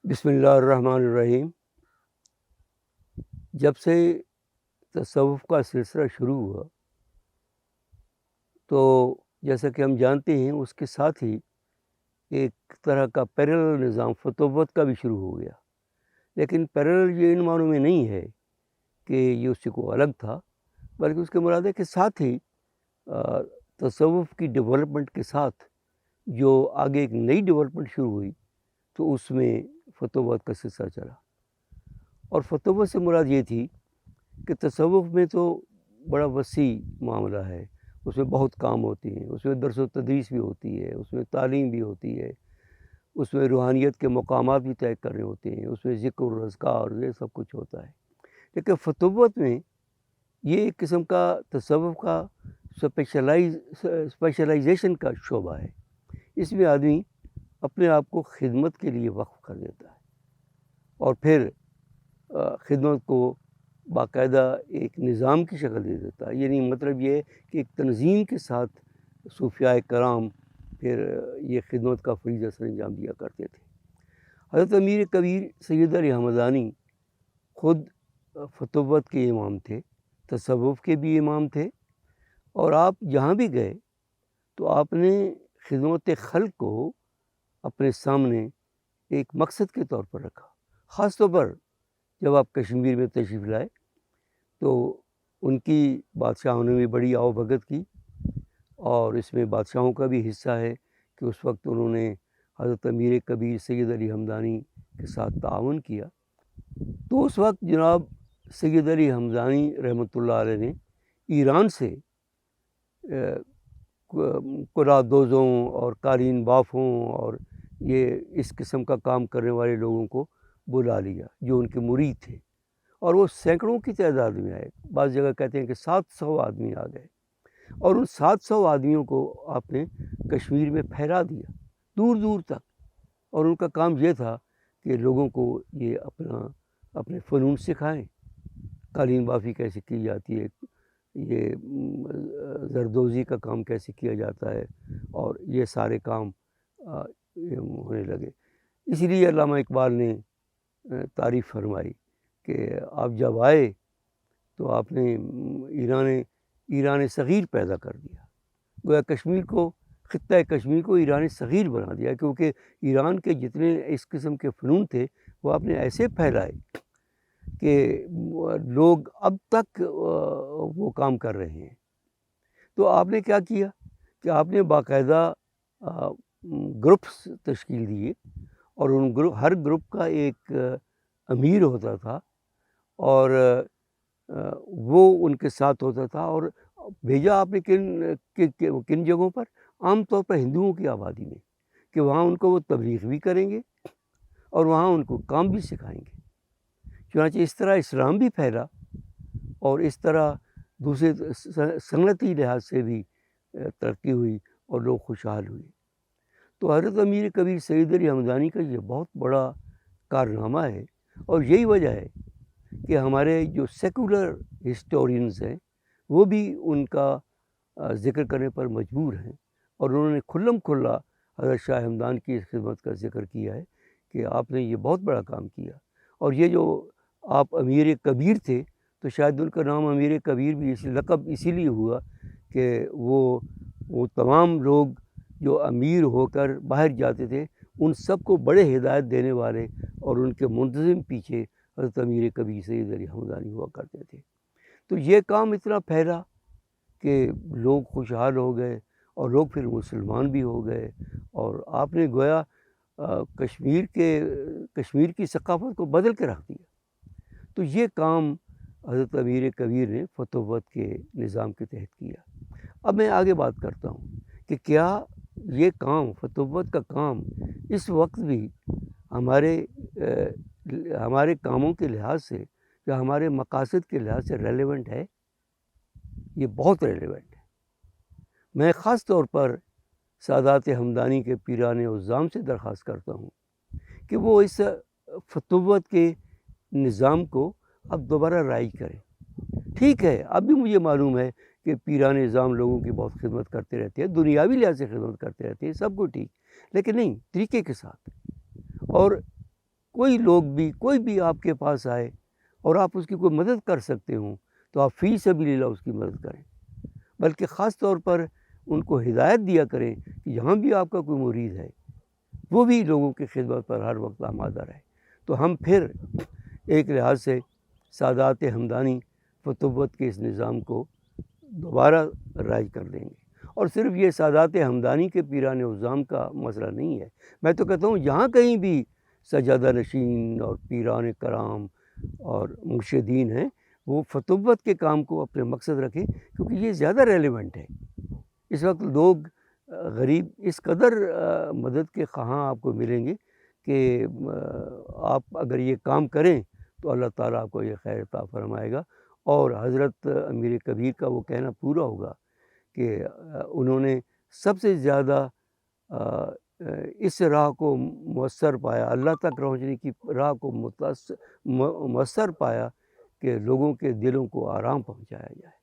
بسم اللہ الرحمن الرحیم۔ جب سے تصوف کا سلسلہ شروع ہوا تو جیسا کہ ہم جانتے ہیں اس کے ساتھ ہی ایک طرح کا پیرلل نظام فتوت کا بھی شروع ہو گیا، لیکن پیرلل یہ ان معنوں میں نہیں ہے کہ یہ اس سے کو الگ تھا، بلکہ اس کے مراد ہے کہ ساتھ ہی تصوف کی ڈیولپمنٹ کے ساتھ جو آگے ایک نئی ڈیولپمنٹ شروع ہوئی تو اس میں فتوت کا سلسلہ چلا۔ اور فتوت سے مراد یہ تھی کہ تصوف میں تو بڑا وسیع معاملہ ہے، اس میں بہت کام ہوتے ہیں، اس میں درس و تدریس بھی ہوتی ہے، اس میں تعلیم بھی ہوتی ہے، اس میں روحانیت کے مقامات بھی طے کرنے ہوتے ہیں، اس میں ذکر و اذکار یہ سب کچھ ہوتا ہے۔ لیکن فتوت میں یہ ایک قسم کا تصوف کا اسپیشلائزیشن کا شعبہ ہے۔ اس میں آدمی اپنے آپ کو خدمت کے لیے وقف کر دیتا ہے اور پھر خدمت کو باقاعدہ ایک نظام کی شکل دے دیتا ہے۔ یعنی مطلب یہ ہے کہ ایک تنظیم کے ساتھ صوفیاء کرام پھر یہ خدمت کا فریضہ سر انجام دیا کرتے تھے۔ حضرت امیر کبیر سید علی حمدانی خود فتوت کے امام تھے، تصوف کے بھی امام تھے، اور آپ جہاں بھی گئے تو آپ نے خدمت خلق کو اپنے سامنے ایک مقصد کے طور پر رکھا۔ خاص طور پر جب آپ کشمیر میں تشریف لائے تو ان کی بادشاہوں نے بھی بڑی آؤ بھگت کی، اور اس میں بادشاہوں کا بھی حصہ ہے کہ اس وقت انہوں نے حضرت امیر کبیر سید علی حمدانی کے ساتھ تعاون کیا۔ تو اس وقت جناب سید علی حمدانی رحمۃ اللہ علیہ نے ایران سے قلعہ دوزوں اور قالین بافوں اور یہ اس قسم کا کام کرنے والے لوگوں کو بلا لیا جو ان کے مرید تھے، اور وہ سینکڑوں کی تعداد میں آئے۔ بعض جگہ کہتے ہیں کہ 700 آدمی آ گئے، اور ان 700 آدمیوں کو آپ نے کشمیر میں پھیلا دیا دور دور تک، اور ان کا کام یہ تھا کہ لوگوں کو یہ اپنے فنون سکھائیں، قالین بافی کیسے کی جاتی ہے، یہ زردوزی کا کام کیسے کیا جاتا ہے، اور یہ سارے کام ہونے لگے۔ اسی لیے علامہ اقبال نے تعریف فرمائی کہ آپ جب آئے تو آپ نے ایران صغیر پیدا کر دیا، گویا کشمیر کو، خطہ کشمیر کو ایران صغیر بنا دیا، کیونکہ ایران کے جتنے اس قسم کے فنون تھے وہ آپ نے ایسے پھیلائے کہ لوگ اب تک وہ کام کر رہے ہیں۔ تو آپ نے کیا کیا کہ آپ نے باقاعدہ گروپس تشکیل دیے، اور ہر گروپ کا ایک امیر ہوتا تھا، اور وہ ان کے ساتھ ہوتا تھا، اور بھیجا آپ نے کن جگہوں پر؟ عام طور پر ہندوؤں کی آبادی میں، کہ وہاں ان کو وہ تبلیغ بھی کریں گے اور وہاں ان کو کام بھی سکھائیں گے۔ چنانچہ اس طرح اسلام بھی پھیلا، اور اس طرح دوسرے صنعتی لحاظ سے بھی ترقی ہوئی اور لوگ خوشحال ہوئے۔ تو حضرت امیر کبیر سید علی حمدانی کا یہ بہت بڑا کارنامہ ہے، اور یہی وجہ ہے کہ ہمارے جو سیکولر ہسٹورینز ہیں وہ بھی ان کا ذکر کرنے پر مجبور ہیں، اور انہوں نے کھلم کھلا حضرت شاہ ہمدان کی خدمت کا ذکر کیا ہے کہ آپ نے یہ بہت بڑا کام کیا۔ اور یہ جو آپ امیر کبیر تھے تو شاید ان کا نام امیر کبیر بھی لقب اسی لیے ہوا کہ وہ تمام لوگ جو امیر ہو کر باہر جاتے تھے ان سب کو بڑے ہدایت دینے والے اور ان کے منتظم پیچھے حضرت امیر کبیر سید علی حمدانی ہوا کرتے تھے۔ تو یہ کام اتنا پھیلا کہ لوگ خوشحال ہو گئے، اور لوگ پھر مسلمان بھی ہو گئے، اور آپ نے گویا کشمیر کی ثقافت کو بدل کے رکھ دیا۔ تو یہ کام حضرت امیر کبیر نے فتوت کے نظام کے تحت کیا۔ اب میں آگے بات کرتا ہوں کہ کیا یہ کام، فتوت کا کام، اس وقت بھی ہمارے کاموں کے لحاظ سے یا ہمارے مقاصد کے لحاظ سے ریلیونٹ ہے؟ یہ بہت ریلیونٹ ہے۔ میں خاص طور پر سادات حمدانی کے پیران عظام سے درخواست کرتا ہوں کہ وہ اس فتوت کے نظام کو اب دوبارہ رائج کریں۔ ٹھیک ہے، اب بھی مجھے معلوم ہے کہ پیران نظام لوگوں کی بہت خدمت کرتے رہتے ہیں، دنیاوی لحاظ سے خدمت کرتے رہتے ہیں، سب کو ٹھیک، لیکن نہیں، طریقے کے ساتھ، اور کوئی لوگ بھی کوئی بھی آپ کے پاس آئے اور آپ اس کی کوئی مدد کر سکتے ہوں تو آپ فی سبیل اللہ اس کی مدد کریں، بلکہ خاص طور پر ان کو ہدایت دیا کریں کہ جہاں بھی آپ کا کوئی مرید ہے وہ بھی لوگوں کی خدمت پر ہر وقت آمادہ رہے، تو ہم پھر ایک لحاظ سے سادات ہمدانی فتوت کے اس نظام کو دوبارہ رائج کر دیں گے۔ اور صرف یہ سادات ہمدانی کے پیران عظام کا مسئلہ نہیں ہے، میں تو کہتا ہوں جہاں کہیں بھی سجادہ نشین اور پیران کرام اور مرشدین ہیں وہ فتوت کے کام کو اپنے مقصد رکھیں، کیونکہ یہ زیادہ ریلیونٹ ہے۔ اس وقت لوگ غریب اس قدر مدد کے خواہاں آپ کو ملیں گے کہ آپ اگر یہ کام کریں تو اللہ تعالیٰ آپ کو یہ خیر عطا فرمائے گا، اور حضرت امیر کبیر کا وہ کہنا پورا ہوگا کہ انہوں نے سب سے زیادہ اس راہ کو مؤثر پایا، اللہ تک پہنچنے کی راہ کو مؤثر پایا کہ لوگوں کے دلوں کو آرام پہنچایا جائے۔